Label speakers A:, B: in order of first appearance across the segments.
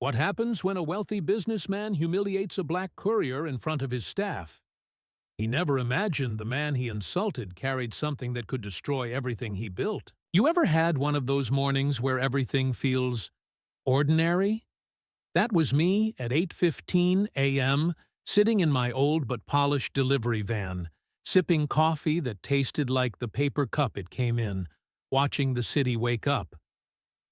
A: What happens when a wealthy businessman humiliates a black courier in front of his staff? He never imagined the man he insulted carried something that could destroy everything he built. You ever had one of those mornings where everything feels ordinary? That was me at 8:15 a.m., sitting in my old but polished delivery van, sipping coffee that tasted like the paper cup it came in, watching the city wake up.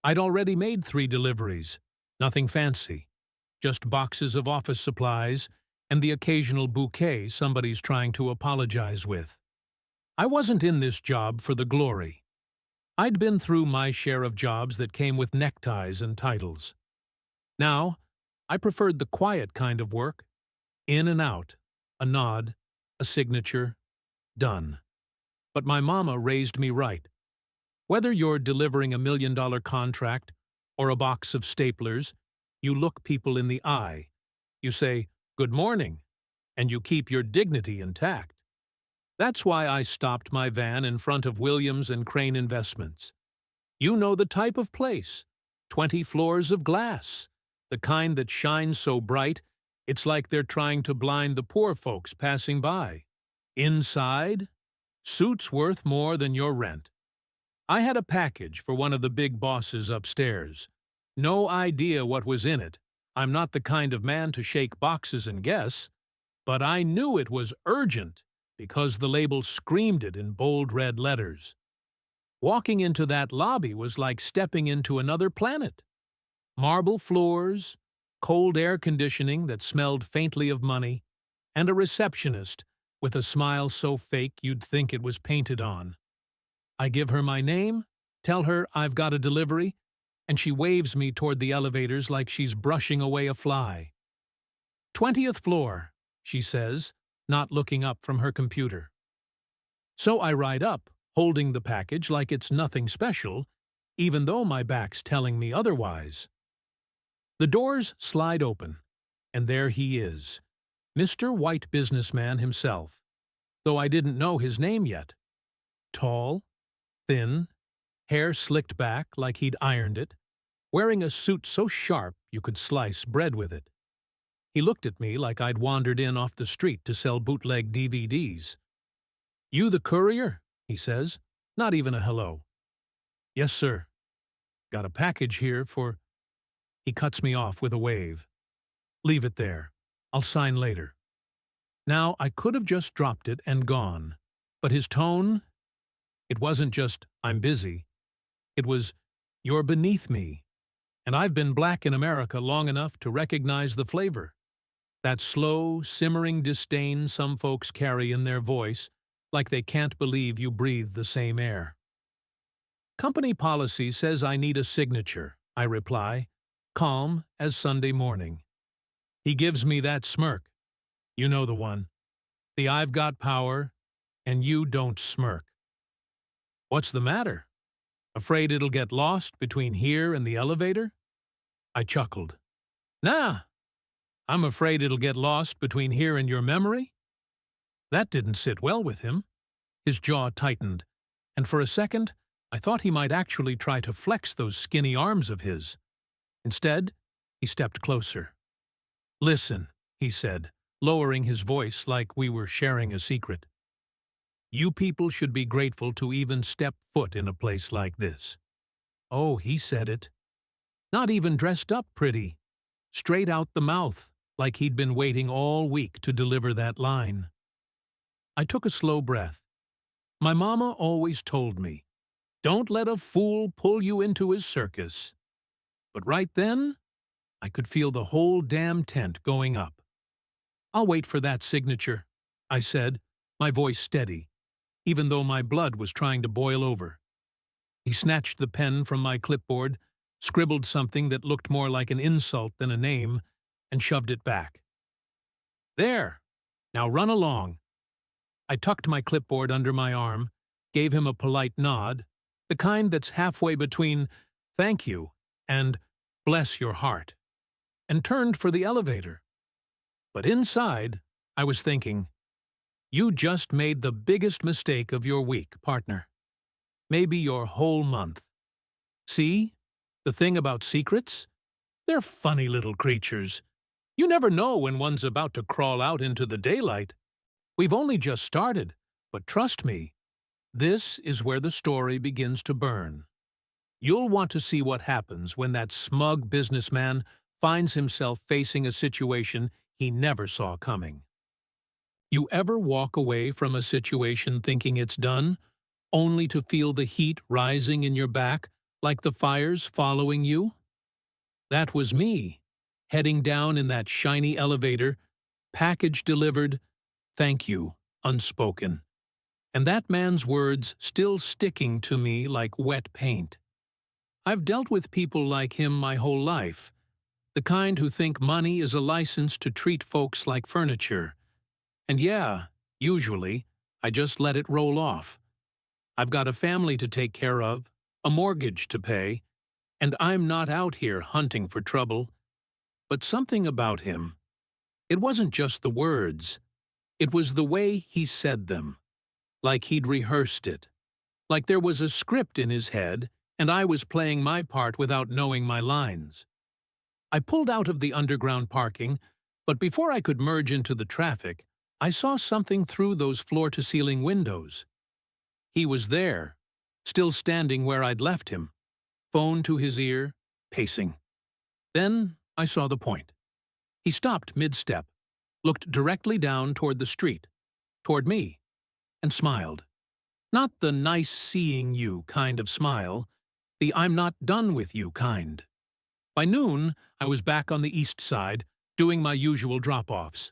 A: I'd already made 3 deliveries. Nothing fancy, just boxes of office supplies and the occasional bouquet somebody's trying to apologize with. I wasn't in this job for the glory. I'd been through my share of jobs that came with neckties and titles. Now, I preferred the quiet kind of work. In and out, a nod, a signature, done. But my mama raised me right. Whether you're delivering $1 million contract or a box of staplers, you look people in the eye. You say, "Good morning," and you keep your dignity intact. That's why I stopped my van in front of Williams and Crane Investments. You know the type of place. 20 floors of glass. The kind that shines so bright, it's like they're trying to blind the poor folks passing by. Inside, suits worth more than your rent. I had a package for one of the big bosses upstairs. No idea what was in it. I'm not the kind of man to shake boxes and guess. But I knew it was urgent because the label screamed it in bold red letters. Walking into that lobby was like stepping into another planet. Marble floors, cold air conditioning that smelled faintly of money, and a receptionist with a smile so fake you'd think it was painted on. I give her my name, tell her I've got a delivery, and she waves me toward the elevators like she's brushing away a fly. 20th floor, she says, not looking up from her computer. So I ride up, holding the package like it's nothing special, even though my back's telling me otherwise. The doors slide open, and there he is, Mr. White Businessman himself, though I didn't know his name yet. Tall, thin, hair slicked back like he'd ironed it, wearing a suit so sharp you could slice bread with it. He looked at me like I'd wandered in off the street to sell bootleg DVDs. "You the courier?" he says, not even a hello. "Yes, sir. Got a package here for—" He cuts me off with a wave. "Leave it there. I'll sign later." Now, I could have just dropped it and gone, but his tone, it wasn't just, "I'm busy." It was, "You're beneath me." And I've been black in America long enough to recognize the flavor. That slow, simmering disdain some folks carry in their voice, like they can't believe you breathe the same air. "Company policy says I need a signature," I reply, calm as Sunday morning. He gives me that smirk. You know the one. The "I've got power, and you don't smirk." "What's the matter? Afraid it'll get lost between here and the elevator?" I chuckled. "Nah, I'm afraid it'll get lost between here and your memory." That didn't sit well with him. His jaw tightened, and for a second I thought he might actually try to flex those skinny arms of his. Instead, he stepped closer. "Listen," he said, lowering his voice like we were sharing a secret. "You people should be grateful to even step foot in a place like this." Oh, he said it. Not even dressed up pretty. Straight out the mouth, like he'd been waiting all week to deliver that line. I took a slow breath. My mama always told me, "Don't let a fool pull you into his circus." But right then, I could feel the whole damn tent going up. "I'll wait for that signature," I said, my voice steady, even though my blood was trying to boil over. He snatched the pen from my clipboard, scribbled something that looked more like an insult than a name, and shoved it back. "There. Now run along." I tucked my clipboard under my arm, gave him a polite nod, the kind that's halfway between "thank you" and "bless your heart," and turned for the elevator. But inside, I was thinking, you just made the biggest mistake of your week, partner. Maybe your whole month. See? The thing about secrets? They're funny little creatures. You never know when one's about to crawl out into the daylight. We've only just started, but trust me, this is where the story begins to burn. You'll want to see what happens when that smug businessman finds himself facing a situation he never saw coming. You ever walk away from a situation thinking it's done, only to feel the heat rising in your back like the fire's following you? That was me, heading down in that shiny elevator, package delivered, thank you, unspoken. And that man's words still sticking to me like wet paint. I've dealt with people like him my whole life, the kind who think money is a license to treat folks like furniture. And yeah, usually, I just let it roll off. I've got a family to take care of, a mortgage to pay, and I'm not out here hunting for trouble. But something about him. It wasn't just the words. It was the way he said them. Like he'd rehearsed it. Like there was a script in his head, and I was playing my part without knowing my lines. I pulled out of the underground parking, but before I could merge into the traffic, I saw something through those floor-to-ceiling windows. He was there, still standing where I'd left him, phone to his ear, pacing. Then I saw the point. He stopped mid-step, looked directly down toward the street, toward me, and smiled. Not the nice seeing you kind of smile, the I'm not done with you kind. By noon, I was back on the east side, doing my usual drop-offs.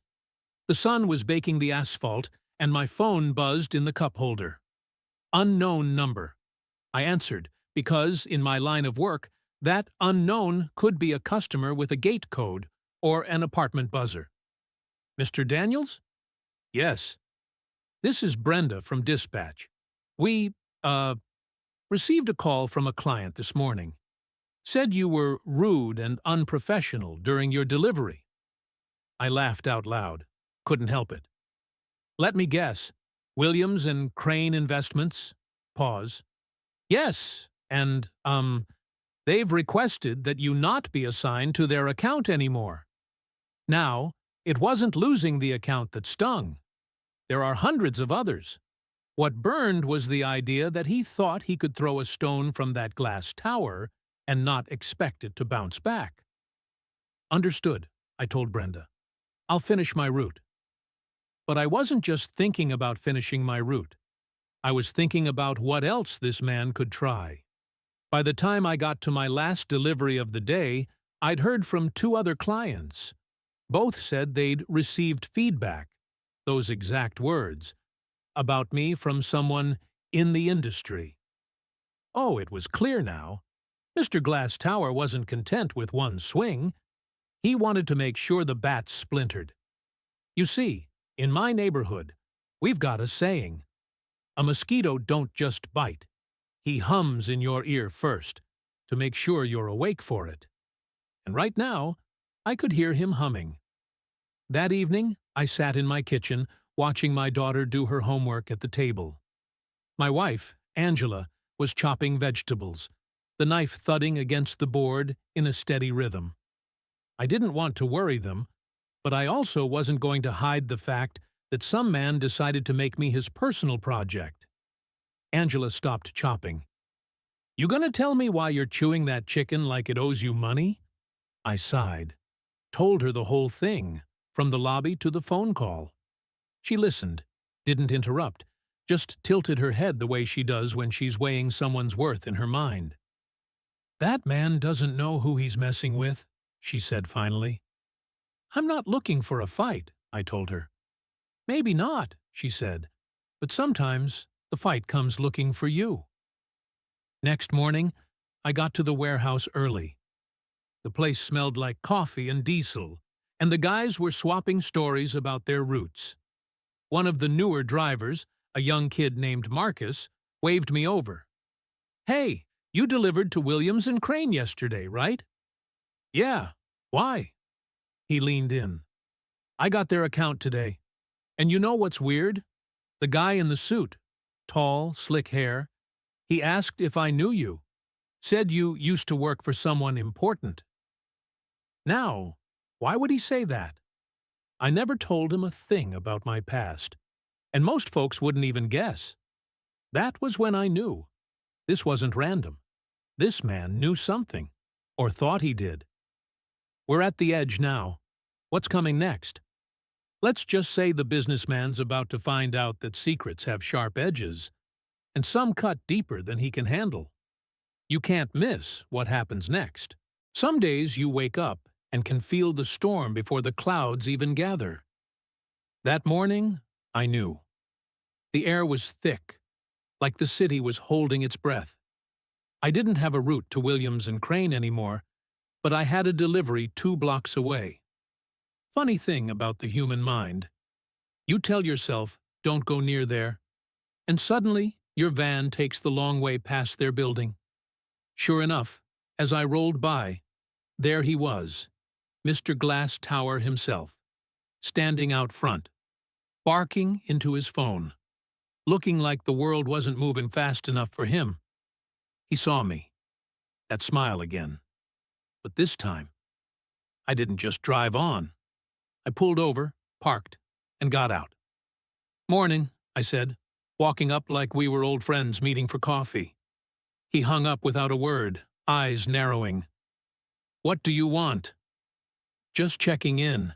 A: The sun was baking the asphalt, and my phone buzzed in the cup holder. Unknown number. I answered, because, in my line of work, that unknown could be a customer with a gate code or an apartment buzzer. Mr. Daniels? Yes. This is Brenda from Dispatch. We, received a call from a client this morning. Said you were rude and unprofessional during your delivery. I laughed out loud. Couldn't help it. Let me guess. Williams and Crane Investments? Pause. Yes, and, they've requested that you not be assigned to their account anymore. Now, it wasn't losing the account that stung. There are hundreds of others. What burned was the idea that he thought he could throw a stone from that glass tower and not expect it to bounce back. Understood, I told Brenda. I'll finish my route. But I wasn't just thinking about finishing my route. I was thinking about what else this man could try. By the time I got to my last delivery of the day, I'd heard from 2 other clients. Both said they'd received feedback, those exact words, about me from someone in the industry. Oh, it was clear now. Mr. Glass Tower wasn't content with one swing. He wanted to make sure the bat splintered. You see, in my neighborhood, we've got a saying. A mosquito don't just bite. He hums in your ear first, to make sure you're awake for it. And right now, I could hear him humming. That evening, I sat in my kitchen, watching my daughter do her homework at the table. My wife, Angela, was chopping vegetables, the knife thudding against the board in a steady rhythm. I didn't want to worry them, but I also wasn't going to hide the fact that some man decided to make me his personal project. Angela stopped chopping. You gonna tell me why you're chewing that chicken like it owes you money? I sighed, told her the whole thing, from the lobby to the phone call. She listened, didn't interrupt, just tilted her head the way she does when she's weighing someone's worth in her mind. That man doesn't know who he's messing with, she said finally. I'm not looking for a fight, I told her. Maybe not, she said, but sometimes the fight comes looking for you. Next morning, I got to the warehouse early. The place smelled like coffee and diesel, and the guys were swapping stories about their routes. One of the newer drivers, a young kid named Marcus, waved me over. Hey, you delivered to Williams and Crane yesterday, right? Yeah, why? He leaned in. I got their account today. And you know what's weird? The guy in the suit, tall, slick hair, he asked if I knew you. Said you used to work for someone important. Now, why would he say that? I never told him a thing about my past, and most folks wouldn't even guess. That was when I knew. This wasn't random. This man knew something, or thought he did. We're at the edge now. What's coming next? Let's just say the businessman's about to find out that secrets have sharp edges, and some cut deeper than he can handle. You can't miss what happens next. Some days you wake up and can feel the storm before the clouds even gather. That morning, I knew. The air was thick, like the city was holding its breath. I didn't have a route to Williams and Crane anymore, but I had a delivery 2 blocks away. Funny thing about the human mind. You tell yourself, don't go near there, and suddenly your van takes the long way past their building. Sure enough, as I rolled by, there he was, Mr. Glass Tower himself, standing out front, barking into his phone, looking like the world wasn't moving fast enough for him. He saw me. That smile again. But this time, I didn't just drive on. I pulled over, parked, and got out. "Morning," I said, walking up like we were old friends meeting for coffee. He hung up without a word, eyes narrowing. "What do you want?" "Just checking in.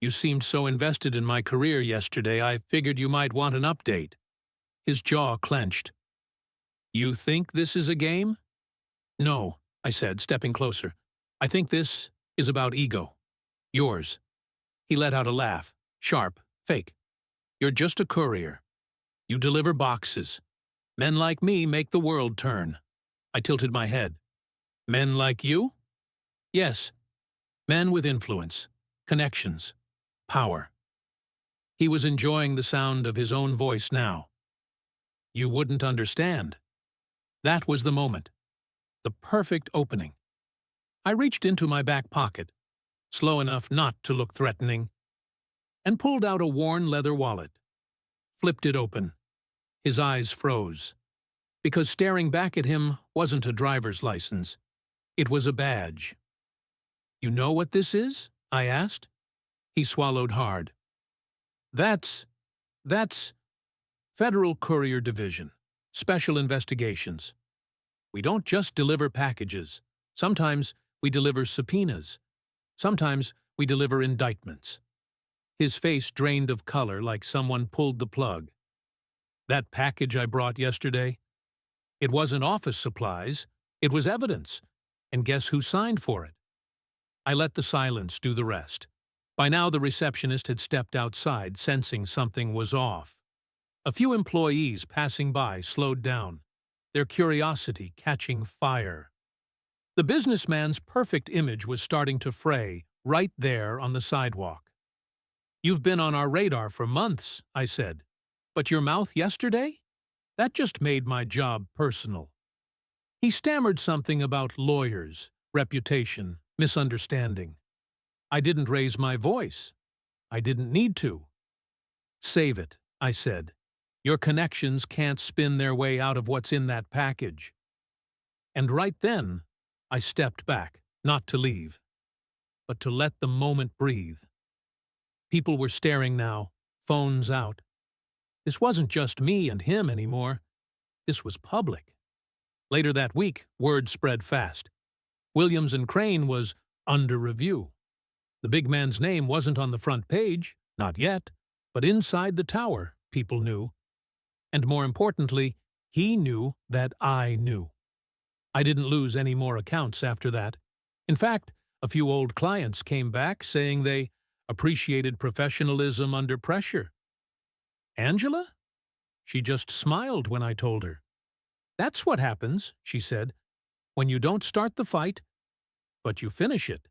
A: You seemed so invested in my career yesterday, I figured you might want an update." His jaw clenched. "You think this is a game?" "No," I said, stepping closer. "I think this is about ego. Yours." He let out a laugh, sharp, fake. "You're just a courier. You deliver boxes. Men like me make the world turn." I tilted my head. "Men like you?" "Yes. Men with influence, connections, power." He was enjoying the sound of his own voice now. "You wouldn't understand." That was the moment. The perfect opening. I reached into my back pocket, slow enough not to look threatening, and pulled out a worn leather wallet. Flipped it open. His eyes froze, because staring back at him wasn't a driver's license. It was a badge. "You know what this is?" I asked. He swallowed hard. That's Federal Courier Division, Special Investigations. We don't just deliver packages. Sometimes we deliver subpoenas. Sometimes we deliver indictments." His face drained of color like someone pulled the plug. "That package I brought yesterday? It wasn't office supplies. It was evidence. And guess who signed for it?" I let the silence do the rest. By now the receptionist had stepped outside, sensing something was off. A few employees passing by slowed down, their curiosity catching fire. The businessman's perfect image was starting to fray right there on the sidewalk. "You've been on our radar for months," I said. "But your mouth yesterday? That just made my job personal." He stammered something about lawyers, reputation, misunderstanding. I didn't raise my voice. I didn't need to. "Save it," I said. "Your connections can't spin their way out of what's in that package." And right then, I stepped back, not to leave, but to let the moment breathe. People were staring now, phones out. This wasn't just me and him anymore. This was public. Later that week, word spread fast. Williams and Crane was under review. The big man's name wasn't on the front page, not yet, but inside the tower, people knew. And more importantly, he knew that I knew. I didn't lose any more accounts after that. In fact, a few old clients came back saying they appreciated professionalism under pressure. "Angela?" She just smiled when I told her. "That's what happens," she said, "when you don't start the fight, but you finish it."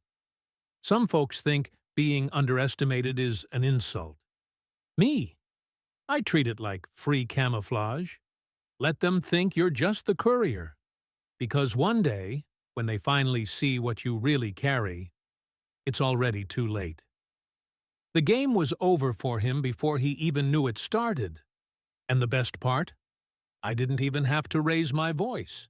A: Some folks think being underestimated is an insult. Me, I treat it like free camouflage. Let them think you're just the courier. Because one day, when they finally see what you really carry, it's already too late. The game was over for him before he even knew it started. And the best part? I didn't even have to raise my voice.